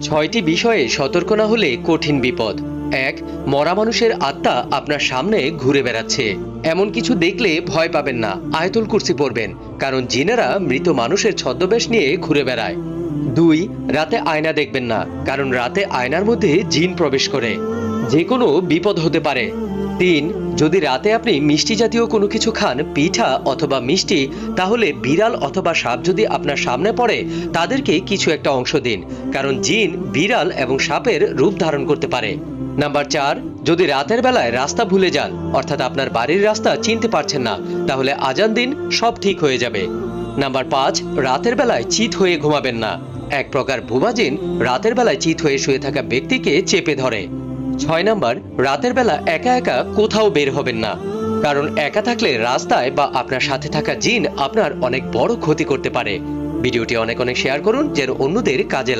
ছয়টি বিষয়ে সতর্ক না হলে কঠিন বিপদ। ১. মরা মানুষের আত্মা আপনার সামনে ঘুরে বেড়াচ্ছে। এমন কিছু দেখলে ভয় পাবেন না, আয়াতুল কুরসি পড়বেন, কারণ জিনেরা মৃত মানুষের ছদ্মবেশ নিয়ে ঘুরে বেড়ায়। ২. রাতে আয়না দেখবেন না, কারণ রাতে আয়নার মধ্যে জিন প্রবেশ করে, যে কোনো বিপদ হতে পারে। ৩. যদি রাতে আপনি মিষ্টি জাতীয় কোনো কিছু খান, পিঠা অথবা মিষ্টি, তাহলে বিড়াল অথবা সাপ যদি আপনার সামনে পড়ে তাদেরকে কিছু একটা অংশ দিন, কারণ জিন বিড়াল এবং সাপের রূপ ধারণ করতে পারে। নাম্বার ৪. যদি রাতের বেলায় রাস্তা ভুলে যান, অর্থাৎ আপনার বাড়ির রাস্তা চিনতে পারছেন না, তাহলে আজান দিন, সব ঠিক হয়ে যাবে। নাম্বার ৫. রাতের বেলায় চিত হয়ে ঘুমাবেন না। এক প্রকার ভুয়া জিন রাতের বেলায় চিত হয়ে শুয়ে থাকা ব্যক্তিকে চেপে ধরে। ৬ নাম্বার, রাতের বেলা একা একা কোথাও বের হবেন না, কারণ একা থাকলে রাস্তায় বা আপনার সাথে থাকা জিন আপনার অনেক বড় ক্ষতি করতে পারে। ভিডিওটি অনেক শেয়ার করুন যেন অন্যদের কাজে লাগে।